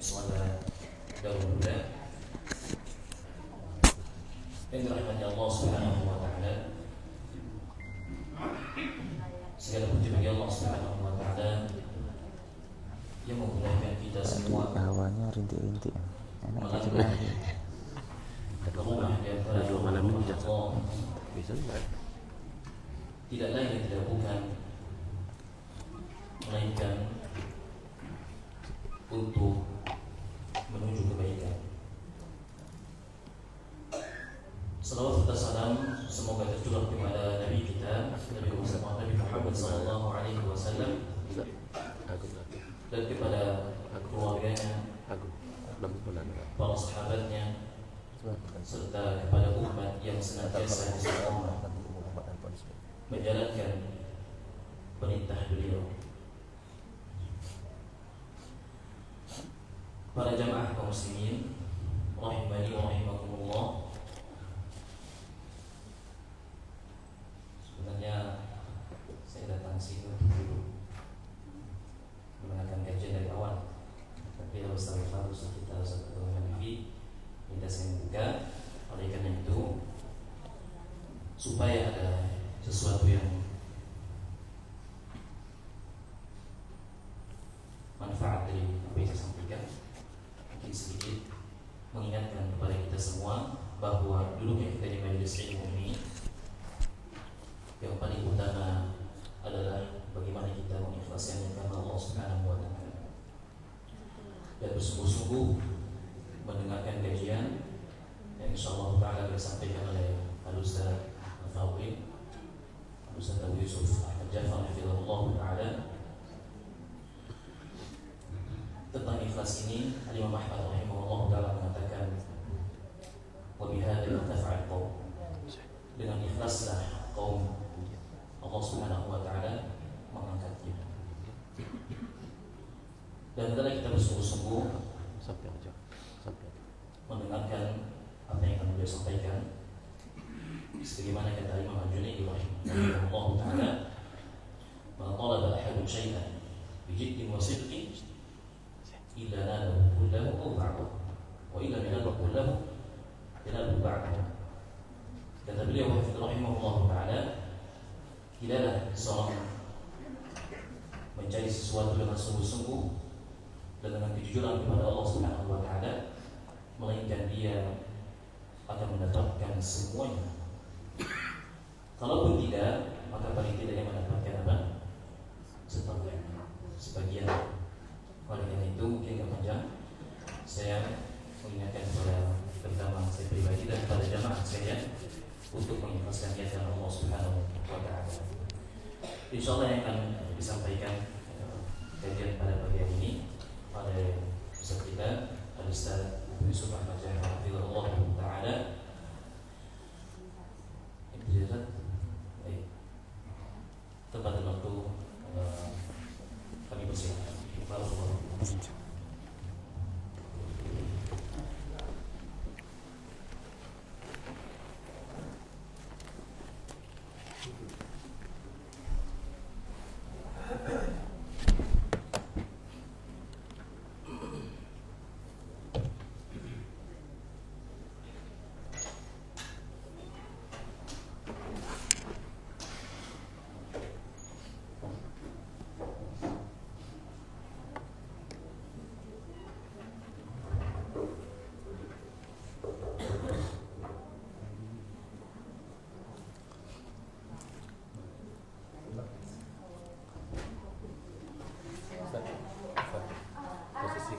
sholat dahulu yang dirahmati Allah Subhanahu wa taala. Segala puji bagi Allah Subhanahu wa taala yang memudahkan kita semua awalnya rintik-rintik enak juga rumah di antara dua malam ini Allah. bisa enggak Tidak lain yang tidak bukan melainkan untuk menuju kebaikan. Salawat serta salam semoga tercurah kepada Nabi kita, Nabi Muhammad sallallahu alaihi wasallam, dan kepada keluarganya, para sahabatnya, serta kepada umat yang senantiasa istiqomah menjalankan perintah beliau. Para jamaah kaum muslimin rahimani wa rahimakumullah, sebenarnya saya datang sini untuk dulu mengenalkan kajian dari awal, tapi harus sekitar 1 tahun lebih minta saya membuka. Oleh karena itu, supaya ada sesuatu yang manfaat dari apa yang saya sampaikan, mungkin sedikit mengingatkan kepada kita semua bahwa duduknya kita di majelis ilmu ini, yang paling utama adalah bagaimana kita mengikhlaskannya karena Allah Subhanahu wa taala, dan bersungguh-sungguh mendengarkan kajian yang insyaallah taala disampaikan oleh Al-Ustaz Al-Fawwi, Al-Ustaz Abu Yusuf Ahmad Jafar hafizahullah taala. Tentang ikhlas ini, Al-Imam Ahmad rahimahullah taala mengatakan, wa bihadza yartafa'u qaum, dengan ikhlaslah kaum Allah Subhanahu wa taala mengangkatnya. Dan hendaklah kita bersungguh-sungguh mendengarkan apa yang akan beliau sampaikan. Sebagaimana kata Imam Al-Junaidi rahimahullah taala, "Man talaba ahadun syai'an bi jiddin wa sidqin illa nalahu kullahu aw ba'dahu, wa illa nalahu kullahu yanalu ba'dahu." Kata beliau rahimahullah taala, tidaklah seorang mencari sesuatu dengan sungguh-sungguh dan dengan kejujuran kepada Allah Subhanahu wa taala, melainkan dia akan mendapatkan semuanya. Kalaupun tidak, maka paling tidak dia mendapatkan apa? Sebagian. Oleh karena itu, mungkin tidak panjang, saya mengingatkan kepada pertama saya pribadi dan kepada jamaah saya untuk mengikhlaskan niat dengan Allah Subhanahu wa taala. Insyaallah yang akan disampaikan kajian pada pagi hari ini oleh Ustaz kita Al-Ustaz Yusuf Ahmad Jafar hafizahullah taala. Ijazah tempat dan waktu kami persilakan.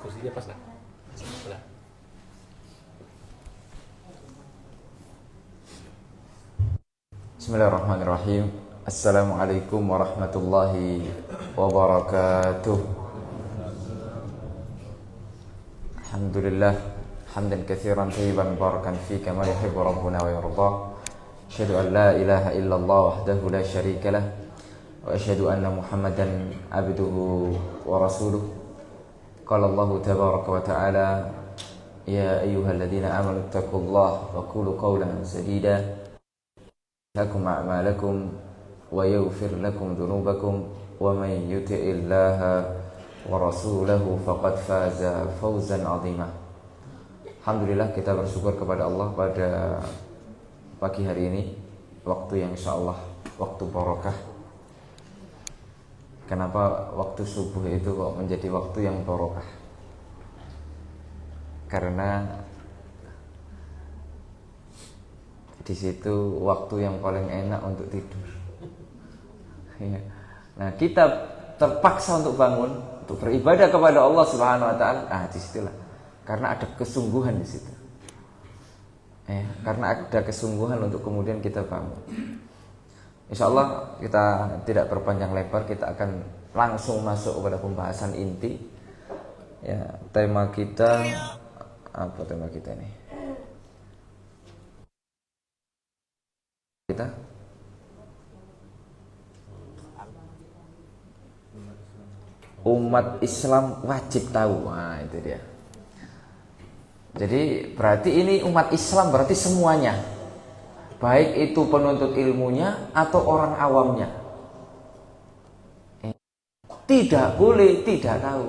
Kursinya pas lah. Sebelah. Bismillahirrahmanirrahim. Assalamualaikum warahmatullahi wabarakatuh. Alhamdulillah hamdan katsiran thayyiban mubarakan fi kama yuhibbu rabbuna wa yarda. Asyhadu an la ilaha illallah wahdahu la syarika lah, wa asyhadu anna Muhammadan abduhu wa rasuluh. Qala Allah tabaraka wa ta'ala, ya ayyuhalladzina amanu taqullaha wa qulu qawlan sadida lakum a'malakum wa yaghfir lakum dhunubakum wa man yuti'illaha wa rasulahu faqad faza fawzan 'azima. Alhamdulillah, kita bersyukur kepada Allah pada pagi hari ini, waktu yang insyaallah waktu barokah. Kenapa waktu subuh itu kok menjadi waktu yang barokah? Karena di situ waktu yang paling enak untuk tidur. Ya. Nah, kita terpaksa untuk bangun, untuk beribadah kepada Allah Subhanahu wa taala. Disitulah. Karena ada kesungguhan di situ. Karena ada kesungguhan untuk kemudian kita bangun. Insyaallah kita tidak berpanjang lebar, kita akan langsung masuk kepada pembahasan inti. Ya, tema kita apa tema kita ini? Kita umat Islam wajib tahu. Nah, itu dia. Jadi berarti ini umat Islam berarti semuanya, baik itu penuntut ilmunya atau orang awamnya, tidak boleh tidak tahu,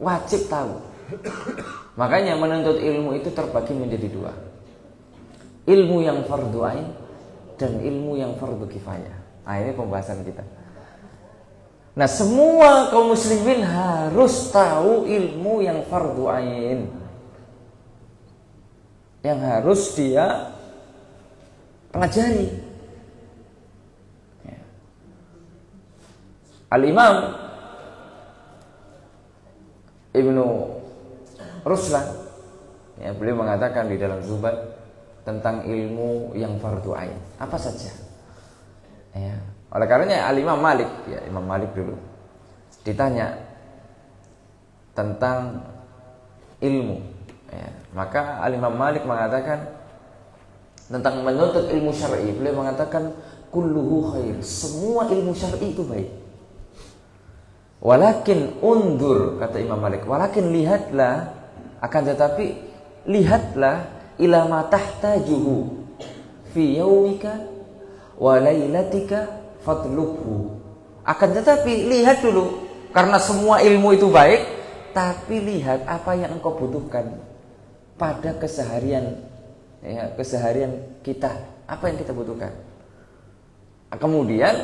wajib tahu. Makanya menuntut ilmu itu terbagi menjadi dua, ilmu yang fardu ain dan ilmu yang fardu kifayah. Nah, ini pembahasan kita. Nah, semua kaum muslimin harus tahu ilmu yang fardu ain, yang harus dia pelajari. Al-Imam Ibnu Ruslan, beliau mengatakan di dalam Zubat tentang ilmu yang fardu ain apa saja. Oleh karenanya Al-Imam Malik, Imam Malik dulu ditanya tentang ilmu, maka Al-Imam Malik mengatakan tentang menuntut ilmu syar'i, beliau mengatakan kulluhu khair, semua ilmu syar'i itu baik. Walakin undur, kata Imam Malik, walakin lihatlah, akan tetapi lihatlah ila ma tahtajuhu fi yaumika wa lailatika fadluhu. Akan tetapi lihat dulu, karena semua ilmu itu baik, tapi lihat apa yang engkau butuhkan pada keseharian, keseharian kita, apa yang kita butuhkan. Kemudian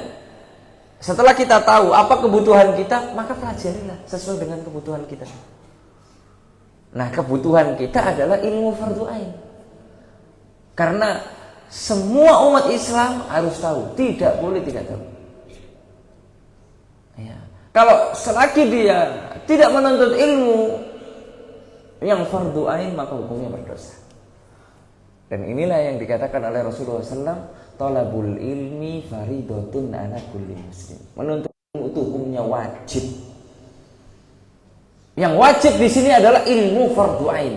setelah kita tahu apa kebutuhan kita, maka pelajarilah sesuai dengan kebutuhan kita. Nah, kebutuhan kita adalah ilmu fardu ain. Karena semua umat Islam harus tahu, tidak boleh tidak tahu. Kalau selagi dia tidak menuntut ilmu yang fardu ain, maka hukumnya berdosa. Dan inilah yang dikatakan oleh Rasulullah SAW, talabul ilmi faridatun ala kulli muslim. Menuntut ilmu itu hukumnya wajib. Yang wajib di sini adalah ilmu fardu ain.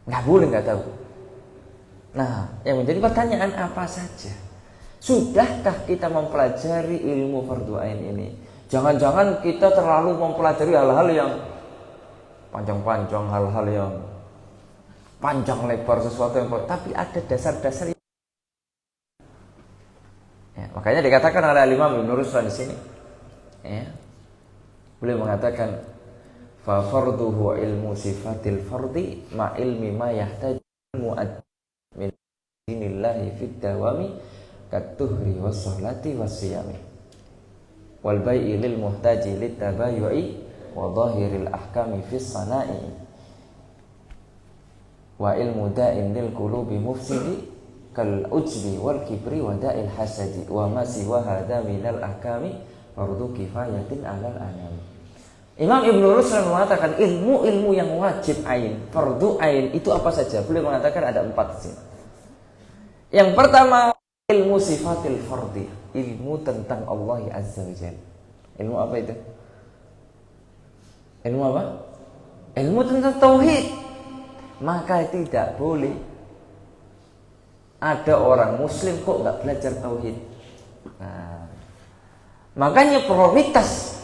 Nggak boleh nggak tahu. Nah, yang menjadi pertanyaan apa saja? Sudahkah kita mempelajari ilmu fardu ain ini? Jangan-jangan kita terlalu mempelajari hal-hal yang panjang-panjang, hal-hal yang panjang lebar, sesuatu yang tapi ada dasar-dasar. Makanya dikatakan oleh Imam Ibnu Ruslan di sini. Beliau mengatakan fa farduhu ilmu sifatil fardi ma ilmi ma yahtaju mu'ad min dinillahi fid dawami katuhri was salati was siyami wal bai'i lil muhtaji lit tabayu'i wa dhahiril ahkami fis sana'i wa ilmu da'in lil qulubi mufsidi kal ujbi wal kibri wa da'il hasadi wa ma siwa hadha minal ahkami fardu kifayatin 'alal anami. Imam Ibnu Ruslan mengatakan ilmu-ilmu yang wajib ain, fardu ain itu apa saja? Beliau mengatakan ada 4 sini. Yang pertama, ilmu sifatil fardi, ilmu tentang Allah Azza wa Jalla. Ilmu apa itu? Ilmu apa? Ilmu tentang tauhid. Maka tidak boleh ada orang muslim kok nggak belajar tauhid. Nah, makanya prioritas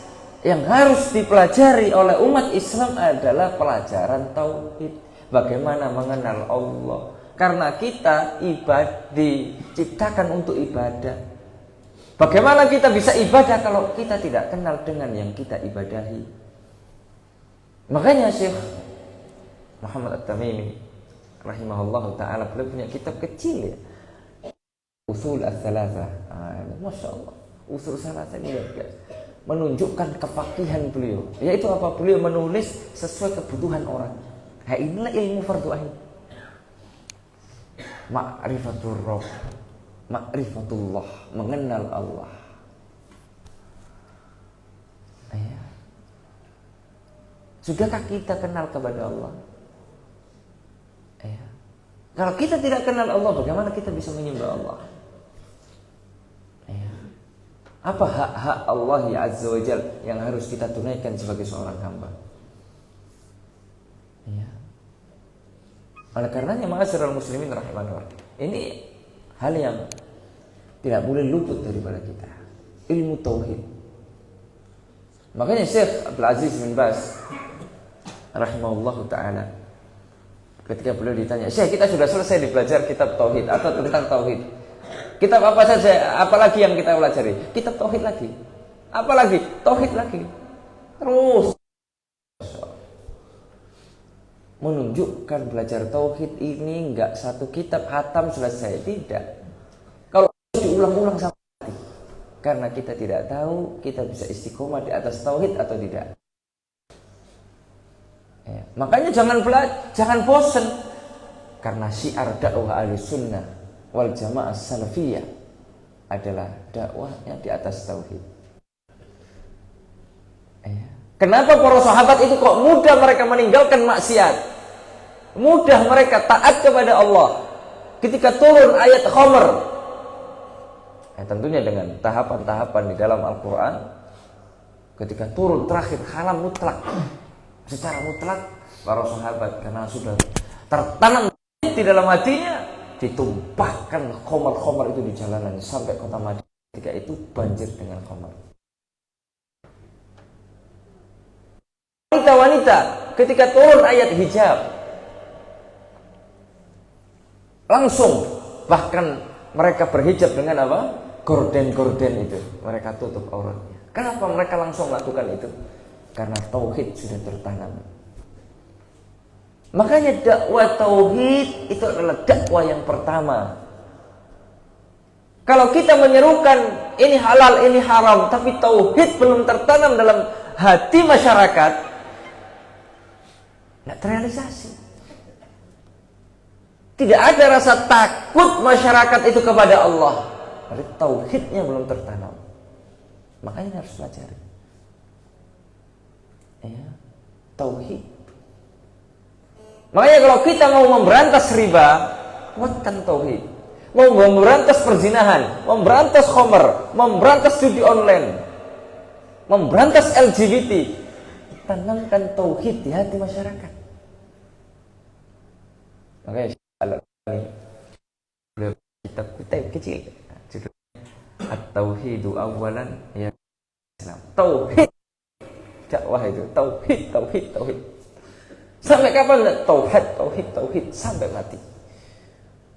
yang harus dipelajari oleh umat Islam adalah pelajaran tauhid. Bagaimana mengenal Allah. Karena kita diciptakan untuk ibadah. Bagaimana kita bisa ibadah kalau kita tidak kenal dengan yang kita ibadahi? Makanya Syekh Muhammad At-Tamimi rahimahullah ta'ala beliau punya kitab kecil ya, Usul Ats-Tsalatsah. Masya Allah, Usul Ats-Tsalatsah ini menunjukkan kefakihan beliau. Yaitu apa? Beliau menulis sesuai kebutuhan orang. Inilah ilmu fardu ain. Ma'rifatul Rabb, ma'rifatullah, mengenal Allah. Ya. Sudahkah kita kenal kepada Allah? Ya. Kalau kita tidak kenal Allah, bagaimana kita bisa menyembah Allah? Ya. Apa hak-hak Allah ya Azza wa Jal yang harus kita tunaikan sebagai seorang hamba? Ya. Oleh karenanya ma'asyiral muslimin rahimahullah, ini hal yang tidak boleh luput daripada kita, ilmu tauhid. Makanya Syekh Abdul Aziz bin Baz rahimahullah ta'ala, ketika beliau ditanya, Syekh, kita sudah selesai belajar kitab tauhid atau tentang tauhid, kitab apa saja, apalagi yang kita pelajari? Kitab tauhid lagi, apalagi tauhid lagi, terus menunjukkan belajar tauhid ini enggak satu kitab hatam selesai, tidak. Kalau diulang-ulang sampai mati, karena kita tidak tahu kita bisa istiqomah di atas tauhid atau tidak. Ya, makanya jangan bosan, karena syiar dakwah Ahlussunnah wal Jamaah Salafiyah adalah dakwahnya di atas tauhid. Ya. Kenapa para sahabat itu kok mudah mereka meninggalkan maksiat? Mudah mereka taat kepada Allah ketika turun ayat khamr. Tentunya dengan tahapan-tahapan di dalam Al-Quran. Ketika turun terakhir haram mutlak, secara mutlak, para sahabat karena sudah tertanam di dalam hatinya, ditumpahkan khamr-khamr itu di jalanan sampai kota Madinah. Ketika itu banjir dengan khamr. Wanita-wanita ketika turun ayat hijab, langsung bahkan mereka berhijab dengan apa? Gorden-gorden itu, mereka tutup auratnya. Kenapa mereka langsung melakukan itu? Karena tauhid sudah tertanam. Makanya dakwah tauhid itu adalah dakwah yang pertama. Kalau kita menyerukan ini halal, ini haram, tapi tauhid belum tertanam dalam hati masyarakat, tidak terrealisasi. Tidak ada rasa takut masyarakat itu kepada Allah. Tapi tauhidnya belum tertanam. Makanya harus pelajari. Ya, tauhid. Makanya kalau kita mau memberantas riba, kuatkan tauhid. Mau memberantas perzinahan, memberantas khamr, memberantas judi online, memberantas LGBT, tanamkan tauhid di hati masyarakat. Makanya beliau kitab kecil At-Tauhidu awalan ya Islam. Tauhid dakwah itu, tauhid. Sampai kapan? Tauhid sampai mati.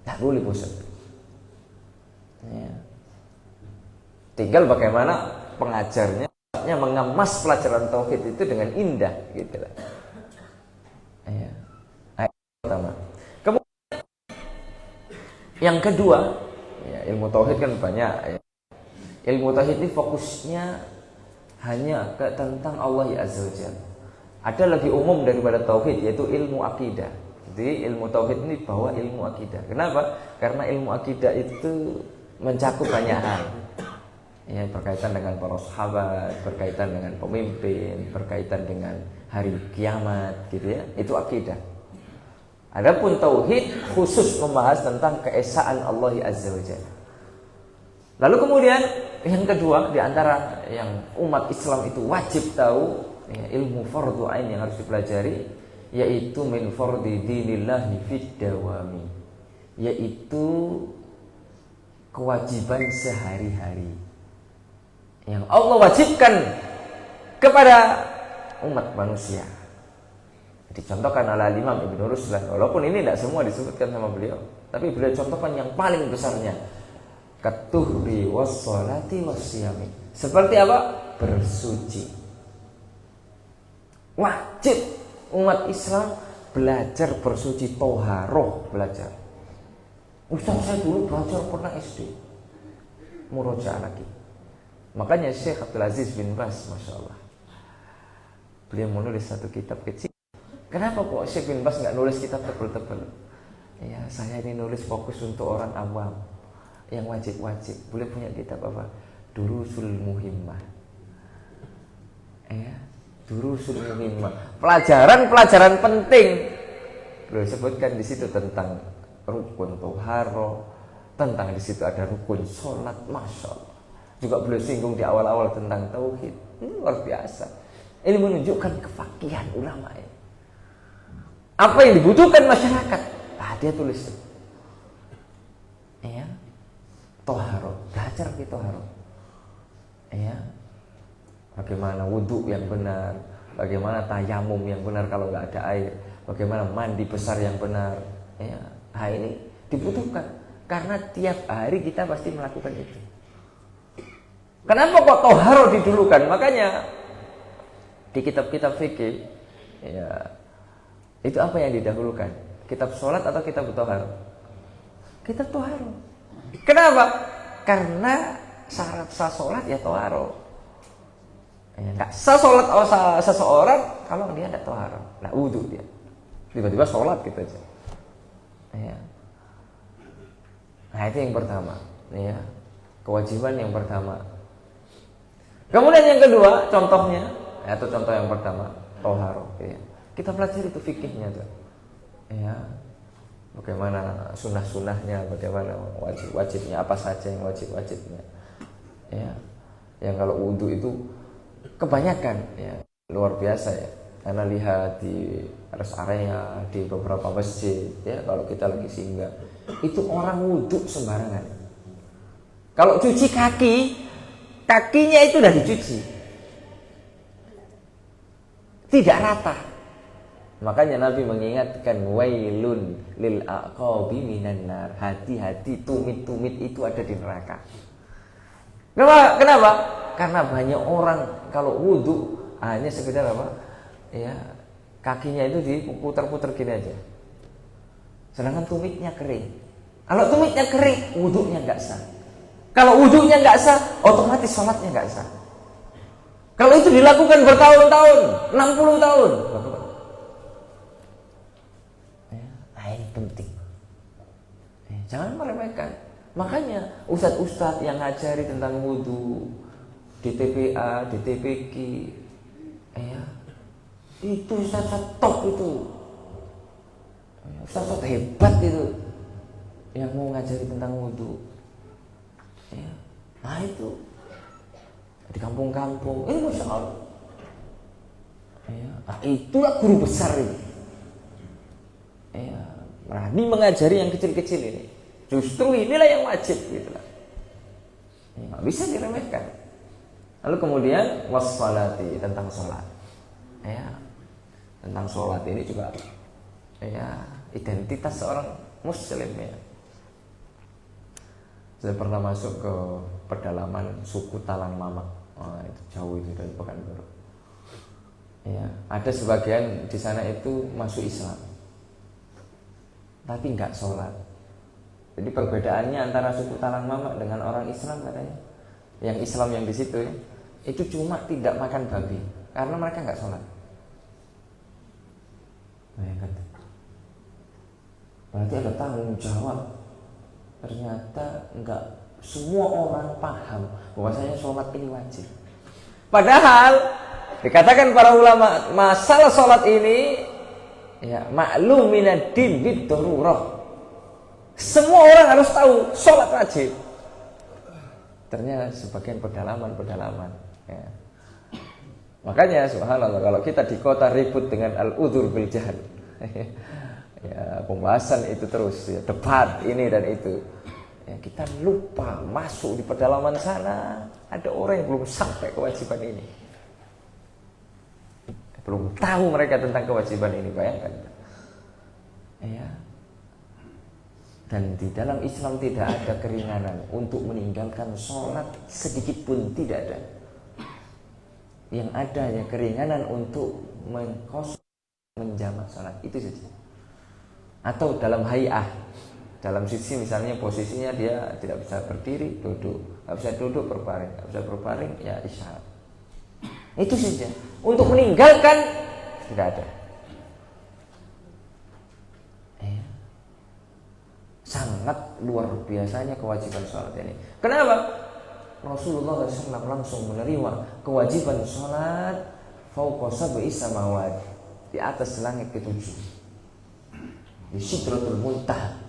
Tak boleh bosan. Ya. Tinggal bagaimana pengajarnya mengemas pelajaran tauhid itu dengan indah gitu lah. Ya. Ayat pertama. Kemudian yang kedua, ya, ilmu tauhid kan banyak ya. Ilmu tauhid ini fokusnya hanya tentang Allah ya Azza wa Jalla. Ada lebih umum daripada tauhid, yaitu ilmu akidah. Jadi ilmu tauhid ini bawa ilmu akidah. Kenapa? Karena ilmu akidah itu mencakup banyak hal. Ya, berkaitan dengan para sahabat, berkaitan dengan pemimpin, berkaitan dengan hari kiamat, gitu ya. Itu akidah. Adapun tauhid khusus membahas tentang keesaan Allah Azza wa Jalla. Lalu kemudian yang kedua, di antara yang umat Islam itu wajib tahu, ya, ilmu fardhu ain yang harus dipelajari, yaitu min fardhi dinillahi fid dawami, yaitu kewajiban sehari-hari yang Allah wajibkan kepada umat manusia. Dicontohkan oleh Imam Ibnu Ruslan, walaupun ini tidak semua disebutkan sama beliau, tapi beliau contohkan yang paling besarnya. Katuhri wassolati wasyami. Seperti apa? Bersuci. Wajib umat Islam belajar bersuci, toharoh belajar. Ustaz, saya dulu belajar pernah SD, murojaah lagi. Makanya Syekh Abdul Aziz bin Bas, Masya Allah, beliau menulis satu kitab kecil. Kenapa kok Syekh bin Bas nggak nulis kitab tebel-tebel? Ya, saya ini nulis fokus untuk orang awam yang wajib-wajib. Beliau punya kitab apa? Durusul Muhimmah. Ya, Durusul Muhimmah. Pelajaran-pelajaran penting. Beliau sebutkan di situ tentang rukun toharo, tentang di situ ada rukun sholat, Masya Allah. Juga beliau singgung di awal-awal tentang tauhid. Ini luar biasa. Ini menunjukkan kefakihan ulama ini. Apa yang dibutuhkan masyarakat? Nah, dia tulis itu. Ya, toharo, belajar di toharo. Ya, bagaimana wudhu yang benar, bagaimana tayamum yang benar kalau nggak ada air, bagaimana mandi besar yang benar. Ya, nah ini dibutuhkan karena tiap hari kita pasti melakukan itu. Kenapa kok toharo didulukan? Makanya di kitab-kitab fikih, ya, itu apa yang didahulukan? Kitab sholat atau kitab toharo? Kitab toharo. Kenapa? Karena syarat sah sholat ya toharo. Ya, nggak sah sholat seseorang kalau dia tidak toharo. Nah, wudhu dia, tiba-tiba sholat gitu aja. Ya. Nah, itu yang pertama. Ya, kewajiban yang pertama. Kemudian yang kedua, contohnya, atau contoh yang pertama, toharo. Ya. Kita pelajari itu fikihnya tuh. Ya, bagaimana sunnah-sunnahnya, bagaimana wajib-wajibnya, apa saja yang wajib-wajibnya. Ya, yang kalau wudhu itu kebanyakan, ya, luar biasa ya. Karena lihat di rest area, di beberapa masjid, ya, kalau kita lagi singgah, itu orang wudhu sembarangan. Kalau cuci kaki, kakinya itu udah dicuci, tidak rata. Makanya Nabi mengingatkan wailun lil aqabi minan nar. Hati-hati, tumit-tumit itu ada di neraka. Kenapa? Karena banyak orang kalau wudhu hanya sekedar apa? Ya, kakinya itu diputar-putar gini aja. Sedangkan tumitnya kering. Kalau tumitnya kering, wudhunya nggak sah. Kalau wudhunya nggak sah, otomatis sholatnya nggak sah. Kalau itu dilakukan bertahun-tahun, 60 tahun. Nah, ini penting. Jangan meremehkan. Makanya ustadz-ustadz yang ngajari tentang wudhu di TPA, di TPQ, ya, itu ustadz top itu, ustadz hebat itu yang mau ngajari tentang wudhu. Ya. Nah itu di kampung-kampung ini Masya Allah. Ya. Nah, itulah guru besar ini. Ya. Berani mengajari yang kecil-kecil ini. Justru inilah yang wajib gitu lah. Nggak bisa diremehkan. Lalu kemudian wassalati, tentang sholat. Ya, tentang sholat ini juga ya identitas seorang muslim ya. Saya pernah masuk ke pedalaman suku Talang Mamak. Itu jauh itu dari Pekanbaru. Ya, ada sebagian di sana itu masuk Islam, tapi nggak sholat. Jadi perbedaannya antara suku Talang Mamak dengan orang Islam katanya, yang Islam yang di situ ya, itu cuma tidak makan babi karena mereka nggak sholat. Bayangkan. Berarti ada tanggung jawab. Ternyata nggak semua orang paham bahwasanya sholat ini wajib. Padahal dikatakan para ulama masalah sholat ini ya maklum minad din bid-darurah. Semua orang harus tahu sholat wajib. Ternyata sebagian pedalaman ya. Makanya subhanallah kalau kita di kota ribut dengan al-udhur bil jahl. Ya, pembahasan itu terus ya, debat ini dan itu. Ya, kita lupa masuk di pedalaman sana ada orang yang belum sampai kewajiban ini. Belum tahu mereka tentang kewajiban ini, bayangkan. Ya. Dan di dalam Islam tidak ada keringanan untuk meninggalkan sholat sedikit pun, tidak ada. Yang ada hanya keringanan untuk menjamak sholat, itu saja. Atau dalam hay'ah, dalam sisi misalnya posisinya dia tidak bisa berdiri, duduk, nggak bisa duduk berbaring, nggak bisa berbaring, ya isyarat. Itu saja. Untuk meninggalkan tidak ada. Sangat luar biasanya kewajiban sholat ini. Kenapa? Rasulullah SAW langsung menerima kewajiban sholat fauqa sab'i samawat, di atas langit ketujuh, di Sidratul Muntaha,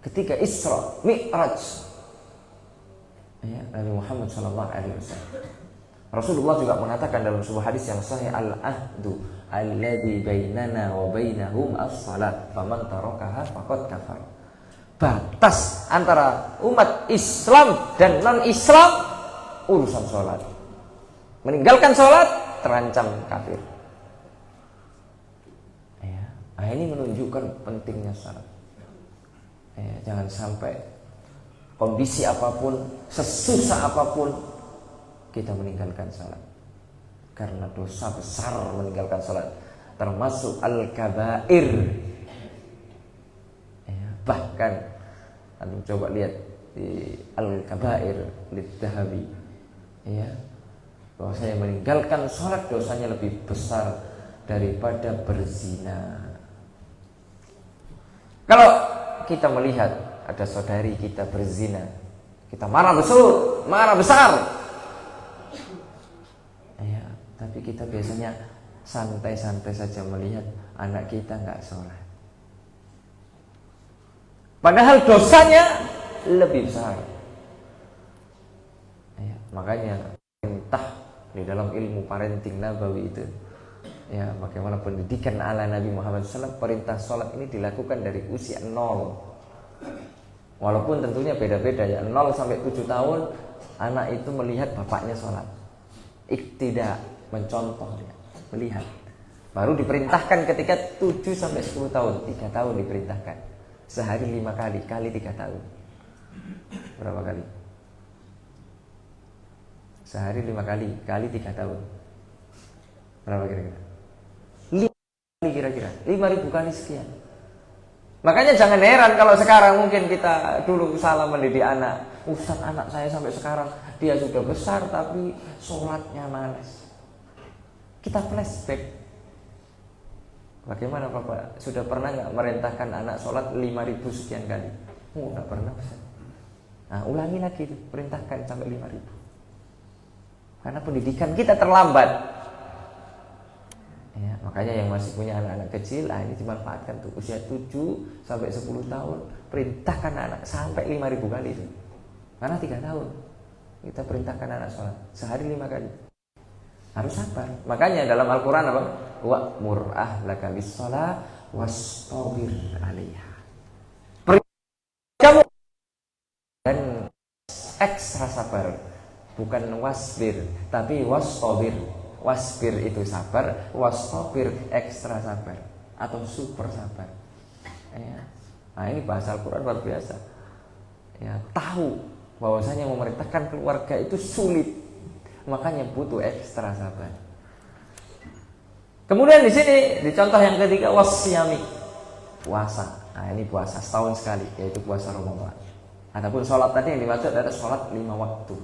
ketika Isra Mi'raj, ya, Nabi Muhammad SAW. Rasulullah juga mengatakan dalam sebuah hadis yang sahih, al-ahdu alladzi bainana wa bainahum as-salat faman tarakaha faqad kafar. Batas antara umat Islam dan non-Islam urusan sholat. Meninggalkan sholat terancam kafir. Ya. Nah, ini menunjukkan pentingnya sholat. Ya, jangan sampai kondisi apapun, sesusah apapun, kita meninggalkan sholat. Karena dosa besar meninggalkan sholat, termasuk al-kabair. Bahkan Anda coba lihat di Al-Kabair Lidzahabi, ya, bahwa saya meninggalkan sholat dosanya lebih besar daripada berzina. Kalau kita melihat ada saudari kita berzina, kita marah besar, ya, tapi kita biasanya santai-santai saja melihat anak kita nggak sholat. Padahal dosanya lebih besar. Ya, makanya perintah di dalam ilmu parenting nabawi itu, ya, bagaimana pendidikan ala Nabi Muhammad SAW, perintah sholat ini dilakukan dari usia 0. Walaupun tentunya beda-beda, ya, 0 sampai 7 tahun anak itu melihat bapaknya sholat, iktidak, mencontoh, ya, melihat. Baru diperintahkan ketika 7 sampai 10 tahun, 3 tahun diperintahkan. Sehari 5 kali, kali 3 tahun. Berapa kali? Sehari 5 kali, kali 3 tahun. Berapa kira-kira? 5 kali kira-kira, 5.000 kali sekian. Makanya jangan heran kalau sekarang mungkin kita dulu salah mendidik anak. Ustaz, anak saya sampai sekarang dia sudah besar tapi sholatnya malas. Kita flashback. Bagaimana Bapak? Sudah pernah nggak merintahkan anak sholat 5.000 sekian kali? Oh, nggak pernah Ustaz. Nah, ulangi lagi, perintahkan sampai 5.000. Karena pendidikan kita terlambat. Ya, makanya yang masih punya anak-anak kecil, ini dimanfaatkan tuh, usia 7 sampai 10 tahun, perintahkan anak sampai 5.000 kali itu. Karena 3 tahun kita perintahkan anak sholat sehari 5 kali. Harus sabar. Makanya dalam Al-Quran apa? Wa'mur ahlaka bis-shalah wastabir 'alaiha. Kamu dan ekstra sabar, bukan wasbir, tapi wastabir. Wasbir itu sabar, wastabir ekstra sabar atau super sabar. Ya. Nah, ini bahasa Al-Quran luar biasa. Ya, tahu bahwasanya memerintahkan keluarga itu sulit. Makanya butuh ekstra sabar. Kemudian di sini di contoh yang ketiga wasyami, puasa. Nah, ini puasa setahun sekali, yaitu puasa Ramadan. Adapun sholat tadi yang dimaksud adalah sholat 5 waktu.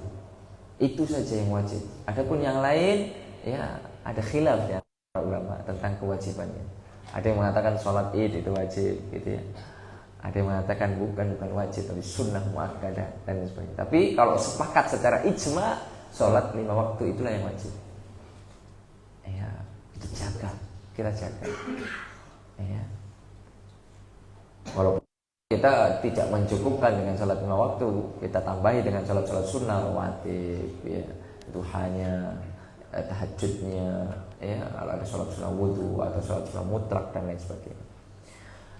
Itu saja yang wajib. Adapun yang lain, ya ada khilaf ya para ulama tentang kewajibannya. Ada yang mengatakan sholat Id itu wajib, gitu ya. Ada yang mengatakan bukan wajib, tapi sunnah muakkadah dan sebagainya. Tapi kalau sepakat secara ijma, sholat 5 waktu itulah yang wajib. Ya, kita jaga. Ya. Walaupun kita tidak mencukupkan dengan sholat 5 waktu, kita tambahi dengan sholat-sholat sunnah rawatib, ya, duhanya, tahajudnya, ya, kalau ada sholat sunnah wudu atau sholat sunnah mutlak dan lain sebagainya.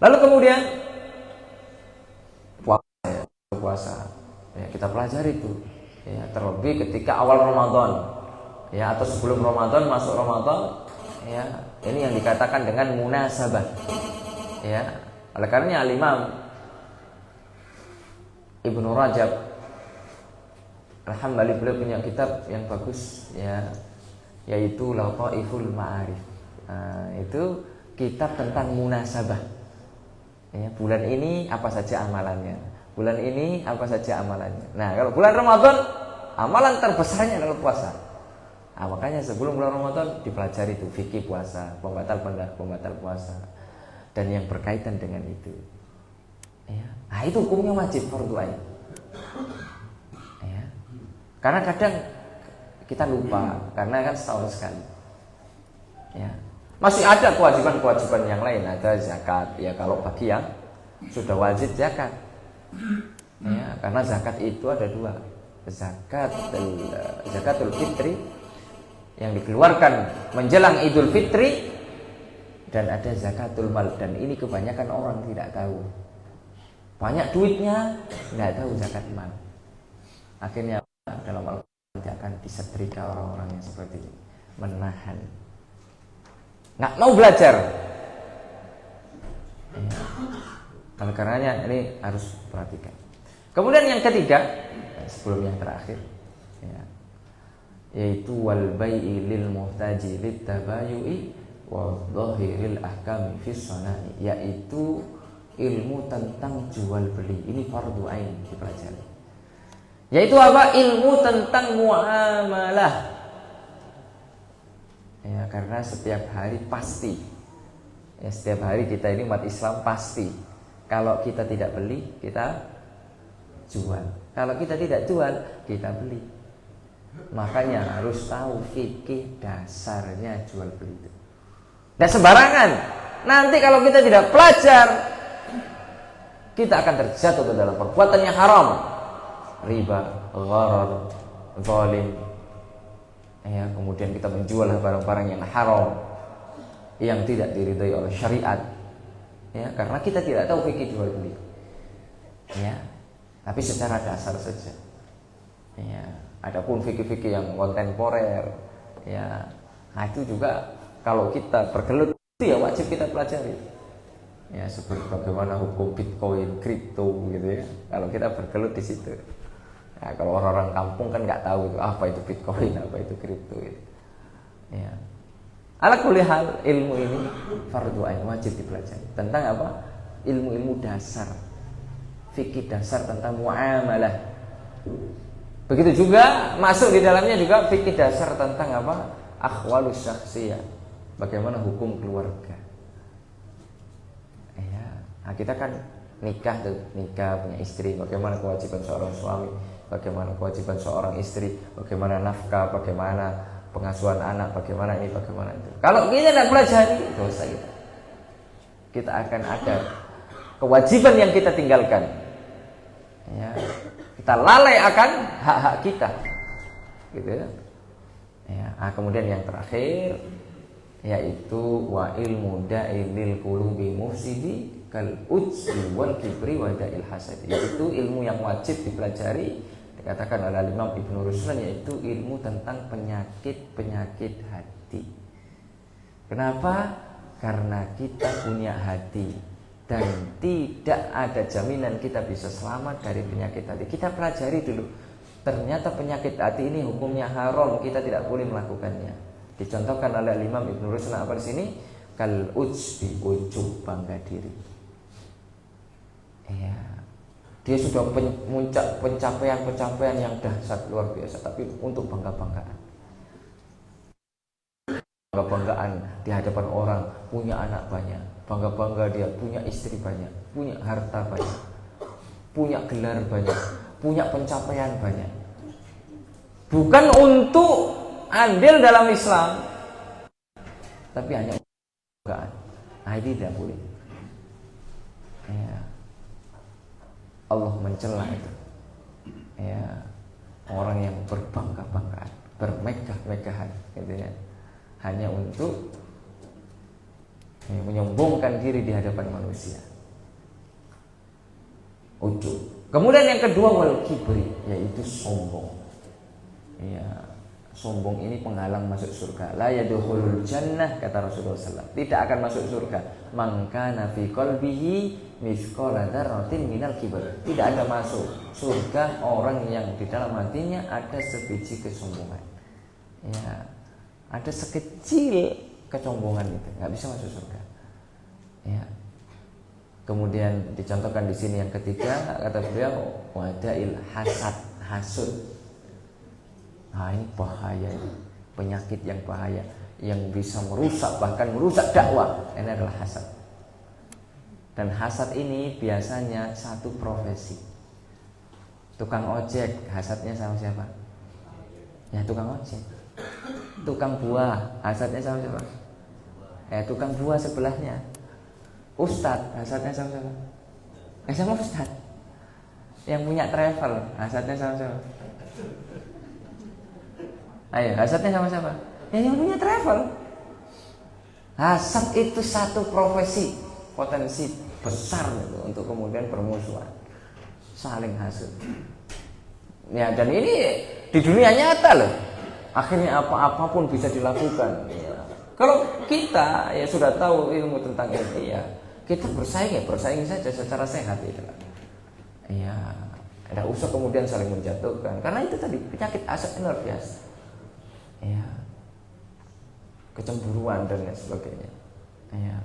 Lalu kemudian puasa, ya, kita pelajari itu. Ya, terlebih ketika awal Ramadan, ya, atau sebelum Ramadan masuk Ramadan, ya, ini yang dikatakan dengan munasabah, ya. Oleh karenanya Al-Imam Ibnu Rajab Al-Hambali, beliau punya kitab yang bagus ya, yaitu Lataiful Ma'arif. Itu kitab tentang munasabah. Ya, bulan ini apa saja amalannya. Bulan ini apa saja amalannya. Nah, kalau bulan Ramadan amalan terbesarnya adalah puasa. Makanya sebelum bulan Ramadan dipelajari itu fikih puasa, pembatal puasa, dan yang berkaitan dengan itu. Ya. Itu hukumnya wajib fardu ain. Ya. Karena kadang kita lupa, karena kan setahun sekali. Ya. Masih ada kewajiban-kewajiban yang lain, ada zakat. Ya kalau bagi yang sudah wajib zakat. Ya, karena zakat itu ada dua. Zakatul fitri yang dikeluarkan menjelang Idul Fitri, dan ada zakatul mal, dan ini kebanyakan orang tidak tahu. Banyak duitnya tidak tahu zakat mal. Akhirnya dalam Al-Quran nanti akan disetrika orang-orang yang seperti ini, menahan, nggak mau belajar. Ya. Oleh karenanya ini harus perhatikan. Kemudian yang ketiga, sebelum yang terakhir, ya, yaitu wal bai'i lil muhtaji lit tabayu'i wa dhahiril ahkami fis sana'i, yaitu ilmu tentang jual beli. Ini fardu ain dipelajari. Yaitu apa? Ilmu tentang muamalah. Ya, karena setiap hari pasti, ya, setiap hari kita ini umat Islam pasti, kalau kita tidak beli, kita jual. Kalau kita tidak jual, kita beli. Makanya harus tahu fikih dasarnya jual beli itu. Dan sembarangan. Nanti kalau kita tidak belajar, kita akan terjatuh ke dalam perbuatan yang haram. Riba, gharar, zalim. Ya, kemudian kita menjual barang-barang yang haram, yang tidak diridhai oleh syariat. Ya, karena kita tidak tahu fikih jual beli. Ya, tapi secara dasar saja. Ya, adapun fikih-fikih yang kontemporer, ya, itu juga kalau kita bergelut itu ya wajib kita pelajari. Ya, seperti bagaimana hukum Bitcoin, kripto gitu ya. Kalau kita bergelut di situ. Ya, kalau orang-orang kampung kan nggak tahu itu apa itu Bitcoin, apa itu kripto gitu. Ya. Ala kulli hal, ilmu ini fardu ain, wajib dipelajari. Tentang apa? Ilmu-ilmu dasar, fikih dasar tentang muamalah. Begitu juga masuk di dalamnya juga fikih dasar tentang apa? Akhwalus syakhsiyah, bagaimana hukum keluarga. Ya, nah kita kan nikah punya istri, bagaimana kewajiban seorang suami, bagaimana kewajiban seorang istri, bagaimana nafkah, bagaimana pengasuhan anak, bagaimana ini, bagaimana itu. Kalau kita tidak pelajari, dosa kita. Kita akan ada kewajiban yang kita tinggalkan. Ya, kita lalai akan hak-hak kita. Gitu ya. Ya, kemudian yang terakhir yaitu wa ilmu da'ilil qulubi mufsidi kal ujzi wal kibri wa da'il hasad. Itu ilmu yang wajib dipelajari, dikatakan oleh Imam Ibnu Ruslan, yaitu ilmu tentang penyakit-penyakit hati. Kenapa? Karena kita punya hati dan tidak ada jaminan kita bisa selamat dari penyakit hati. Kita pelajari dulu. Ternyata penyakit hati ini hukumnya haram, kita tidak boleh melakukannya. Dicontohkan oleh Imam Ibnu Ruslan apa di sini? Kal ujbi, ujub, bangga diri. Ya. Dia sudah pencapaian yang dahsyat luar biasa, tapi untuk bangga-banggaan. Bangga-banggaan di hadapan orang, punya anak banyak, bangga-bangga dia punya istri banyak, punya harta banyak, punya gelar banyak, punya pencapaian banyak. Bukan untuk andil dalam Islam, tapi hanya banggaan. Nah, ini tidak boleh. Ya. Allah mencela itu. Ya, orang yang berbangga-banggaan, bermegah-megahan, gitu ya, hanya untuk menyombongkan diri di hadapan manusia. Ujub. Kemudian yang kedua wal kibri, yaitu sombong. Ya, Sombong ini penghalang masuk surga. La yadkhulul jannah, kata Rasulullah SAW. Tidak akan masuk surga. Man kana fi qalbihi mithqala dzarratin minal kibr. Tidak ada masuk surga orang yang di dalam hatinya ada sebiji kesombongan. Ya, ada sekecil kesombongan itu, nggak bisa masuk surga. Ya. Kemudian dicontohkan di sini yang ketiga, kata beliau wadail hasad, hasud. Nah, ini bahaya, ini penyakit yang bahaya yang bisa merusak, bahkan merusak dakwah. Ini adalah hasad. Dan hasad ini biasanya satu profesi. Tukang ojek, hasadnya sama siapa? Ya, tukang ojek. Tukang buah, hasadnya sama siapa? Ya, tukang buah sebelahnya. Ustadz, hasadnya sama siapa? Sama Ustadz. Yang punya travel, hasadnya sama siapa? Ayo, hasadnya sama siapa? Yang punya travel. Hasad itu satu profesi, potensi besar gitu, untuk kemudian bermusuhan, saling hasad. Ya, dan ini di dunia nyata loh. Akhirnya apapun bisa dilakukan. Ya. Kalau kita ya sudah tahu ilmu tentang ini, ya kita bersaing saja secara sehat itu. Ya, tidak usah kemudian saling menjatuhkan, karena itu tadi penyakit hasad luar biasa. Ya, kecemburuan dan lain sebagainya. Ya,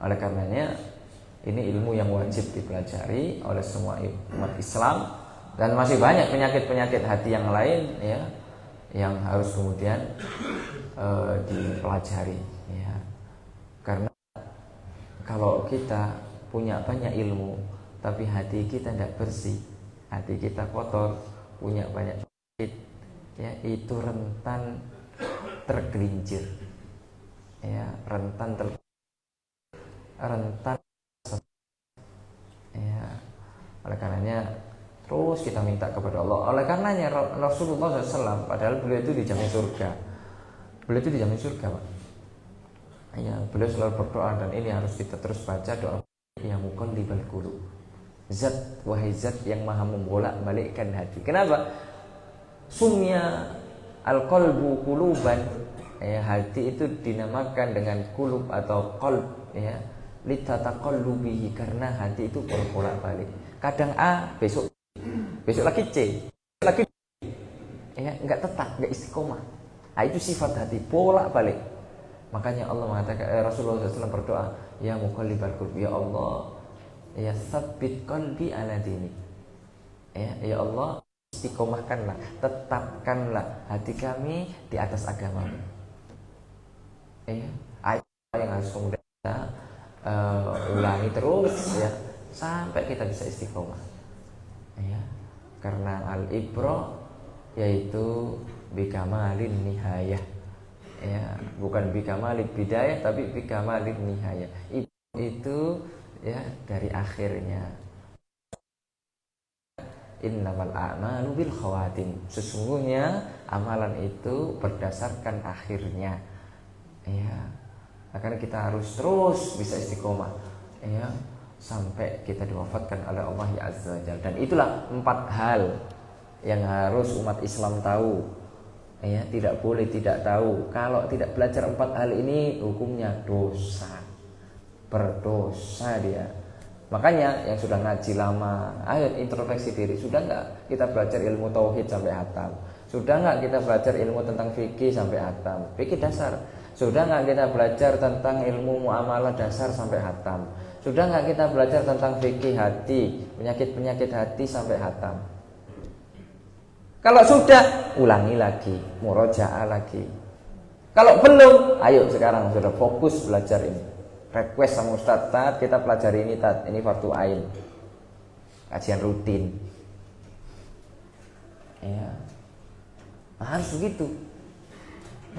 oleh karenanya ini ilmu yang wajib dipelajari oleh semua umat Islam, dan masih banyak penyakit-penyakit hati yang lain ya yang harus kemudian dipelajari ya. Karena kalau kita punya banyak ilmu tapi hati kita tidak bersih, hati kita kotor, punya banyak penyakit, ya itu rentan tergelincir, ya rentan ya. Oleh karenanya terus kita minta kepada Allah. Oleh karenanya Rasulullah SAW, padahal beliau itu dijamin surga, Pak. Ya, beliau selalu berdoa, dan ini harus kita terus baca doa ya muqallibal qulub. Zat, wahai zat yang maha membolak-balikkan hati. Kenapa? Sumya al-qalbu quluban. Ya, hati itu dinamakan dengan qulub atau qalb ya. Litataqallubihi, karena hati itu bolak-balik. Kadang A, besok lagi C, lagi D. Ya, enggak tetap, enggak istiqomah. Nah, itu sifat hati, bolak-balik. Makanya Allah mengatakan, Rasulullah SAW berdoa, ya muqallibal qulub, ya Allah, ya tsabbit qalbi ala dini. Ya Allah, istiqomahkanlah, tetapkanlah hati kami di atas agama. Ya, yang harus kemudian kita ulangi terus ya sampai kita bisa istiqomah. Ya, karena al-ibra yaitu bikamalin nihayah. Ya, bukan bikamalid bidayah tapi bikamalid nihayah. Itu ya dari akhirnya. Innamal a'malu bil khawatim. Sesungguhnya amalan itu berdasarkan akhirnya. Ya. Makanya kita harus terus bisa istiqomah ya sampai kita diwafatkan oleh Allah ya Azza wa Jalla. Dan itulah 4 hal yang harus umat Islam tahu. Ya, tidak boleh tidak tahu. Kalau tidak belajar 4 hal ini, hukumnya dosa, berdosa dia. Makanya yang sudah ngaji lama, ayo introspeksi diri. Sudah nggak kita belajar ilmu tauhid sampai hatam? Sudah nggak kita belajar ilmu tentang fikih sampai hatam? Fikih dasar. Sudah nggak kita belajar tentang ilmu muamalah dasar sampai hatam? Sudah nggak kita belajar tentang fikih hati, penyakit-penyakit hati sampai hatam? Kalau sudah, ulangi lagi, murojaah lagi. Kalau belum, ayo sekarang sudah fokus belajar ini. Request sama Ustaz, Tat, kita pelajari ini, Tat. Ini fardu ain. Kajian rutin. Ya. Nah, harus begitu.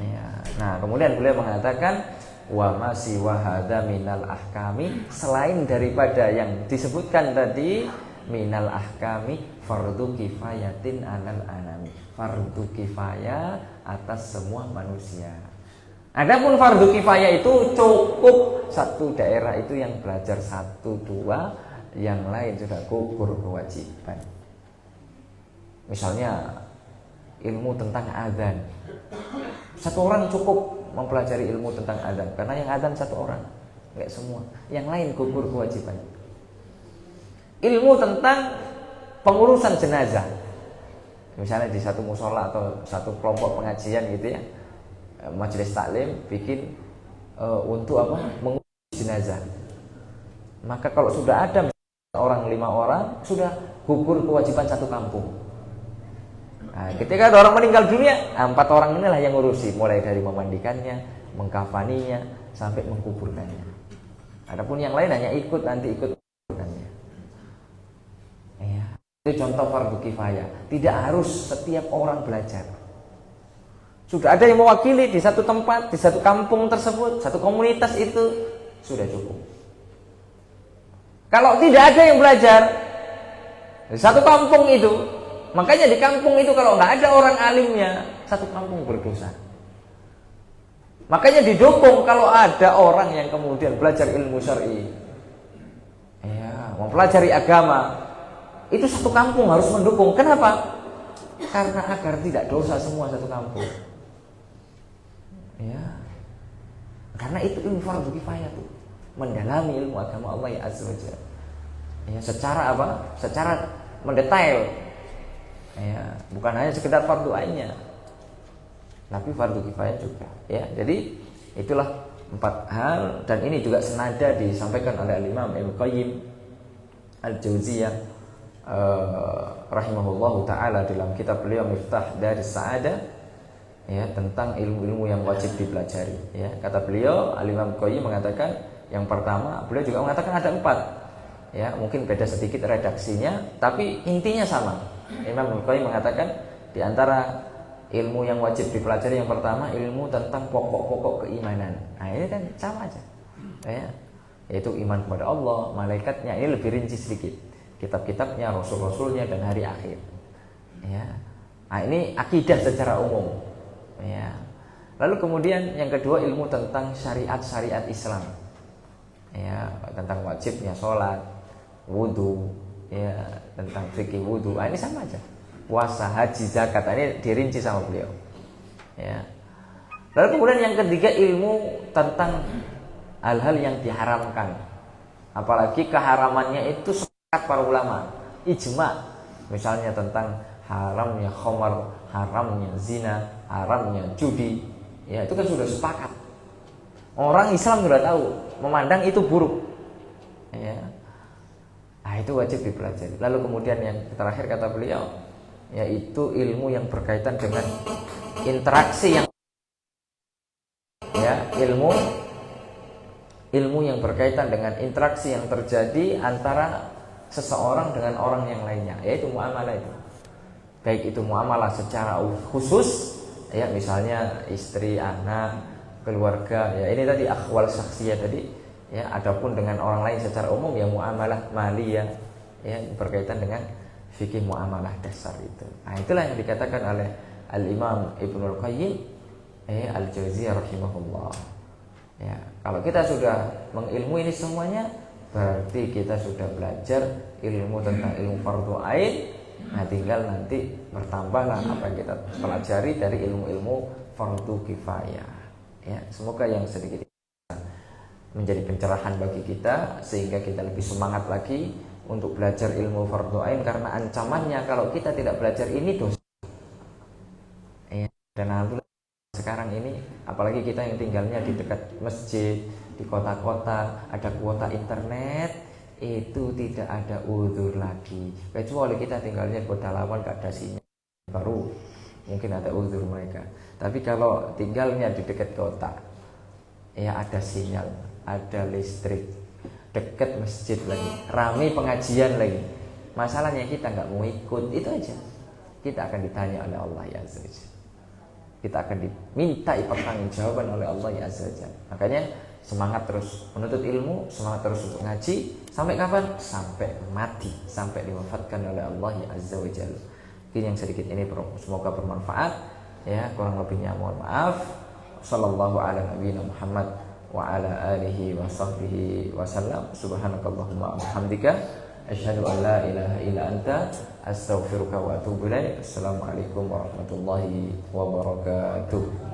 Ya. Nah, kemudian beliau mengatakan wa masih wahada minal ahkami, selain daripada yang disebutkan tadi minal ahkami fardu kifayatin alal anami, fardu kifayah atas semua manusia. Adapun fardu kifayah itu cukup satu daerah itu yang belajar 1-2, yang lain sudah gugur kewajiban. Misalnya ilmu tentang adzan. Satu orang cukup mempelajari ilmu tentang adzan, karena yang adzan satu orang, enggak semua. Yang lain gugur kewajiban. Ilmu tentang pengurusan jenazah. Misalnya di satu musola atau satu kelompok pengajian gitu ya, majelis taklim bikin untuk apa? Mengurus jenazah. Maka kalau sudah ada orang 5 orang, sudah gugur kewajiban satu kampung. Nah, ketika ada orang meninggal dunia, 4 orang inilah yang ngurusi, mulai dari memandikannya, mengkafaninya, sampai mengkuburkannya. Adapun yang lain hanya ikut menguburkannya. Ya. Itu contoh fardu kifayah. Tidak harus setiap orang belajar. Sudah ada yang mewakili di satu tempat, di satu kampung tersebut, satu komunitas itu sudah cukup. Kalau tidak ada yang belajar di satu kampung itu, makanya di kampung itu kalau nggak ada orang alimnya, satu kampung berdosa. Makanya didukung kalau ada orang yang kemudian belajar ilmu syar'i, ya, mempelajari agama, itu satu kampung harus mendukung. Kenapa? Karena agar tidak dosa semua satu kampung. Ya, karena itu ilmu fardu kifayah tuh, mendalami ilmu agama Allah ya azza wajalla. Ya, secara apa? Secara mendetail. Ya, bukan hanya sekedar fardu ainnya, tapi fardu kifayah juga. Ya, jadi itulah 4 hal, dan ini juga senada disampaikan oleh Imam Ibnu Qayyim Al-Jauziyah rahimahullahu taala dalam kitab beliau Miftah Daris Sa'adah, ya, tentang ilmu-ilmu yang wajib dipelajari. Ya, kata beliau, Al-Imam Qayyim mengatakan yang pertama, beliau juga mengatakan ada 4. Ya, mungkin beda sedikit redaksinya, tapi intinya sama. Imam Qayyim mengatakan di antara ilmu yang wajib dipelajari yang pertama ilmu tentang pokok-pokok keimanan. Nah, ini kan sama aja. Ya, yaitu iman kepada Allah, malaikatnya, ini lebih rinci sedikit. Kitab-kitabnya, rasul-rasulnya, dan hari akhir. Ya. Nah, ini akidah secara umum. Ya. Lalu kemudian yang kedua ilmu tentang syariat-syariat Islam. Ya, tentang wajibnya sholat, wudu, ya, tentang fikih wudu. Nah, ini sama aja. Puasa, haji, zakat, ini dirinci sama beliau. Ya. Lalu kemudian yang ketiga ilmu tentang hal-hal yang diharamkan. Apalagi keharamannya itu sepakat para ulama, ijma. Misalnya tentang haramnya khamar, haramnya zina, haramnya judi. Ya, itu kan sudah sepakat. Orang Islam sudah tahu, memandang itu buruk. Ya. Nah, itu wajib dipelajari. Lalu kemudian yang terakhir kata beliau, yaitu ilmu yang berkaitan dengan interaksi yang, ya, ilmu yang berkaitan dengan interaksi yang terjadi antara seseorang dengan orang yang lainnya, yaitu muamalah itu. Baik itu muamalah secara khusus, ya, misalnya istri, anak, keluarga, ya, ini tadi akhwal syakhsiyah tadi, ya. Adapun dengan orang lain secara umum, ya muamalah maliyah, ya, berkaitan dengan fikih muamalah dasar itu. Nah, itulah yang dikatakan oleh Al-Imam Ibnu Qayyim Al-Jauziyah rahimahullah. Ya, kalau kita sudah mengilmui ini semuanya, berarti kita sudah belajar ilmu tentang ilmu fardhu ain. Nah, tinggal nanti bertambahlah apa yang kita pelajari dari ilmu-ilmu fardhu kifayah. Ya, semoga yang sedikit menjadi pencerahan bagi kita sehingga kita lebih semangat lagi untuk belajar ilmu fardhu ain, karena ancamannya kalau kita tidak belajar ini dosa. Ya, dan alhamdulillah sekarang ini apalagi kita yang tinggalnya di dekat masjid, di kota-kota, ada kuota internet, itu tidak ada uzur lagi. Kecuali kita tinggalnya di pedalaman gak ada sinyal, baru mungkin ada uzur mereka. Tapi kalau tinggalnya di dekat kota, ya ada sinyal, ada listrik, dekat masjid lagi, ramai pengajian lagi, masalahnya kita nggak mau ikut, itu aja. Kita akan ditanya oleh Allah ya azza wajalla. Kita akan diminta pertanggungjawaban oleh Allah ya azza wajalla. Makanya semangat terus menuntut ilmu, semangat terus untuk ngaji. Sampai kapan? Sampai mati, sampai diwafatkan oleh Allah ya azza wajalla. Mungkin yang sedikit ini semoga bermanfaat. Ya, kurang lebihnya mohon maaf. Sallallahu ala nabiyina Muhammad wa ala alihi wa sahbihi wa sallam. Subhanakallahumma wa bihamdika asyhadu an la ilaha illa anta astaghfiruka wa atubu ilaik. Assalamualaikum warahmatullahi wabarakatuh.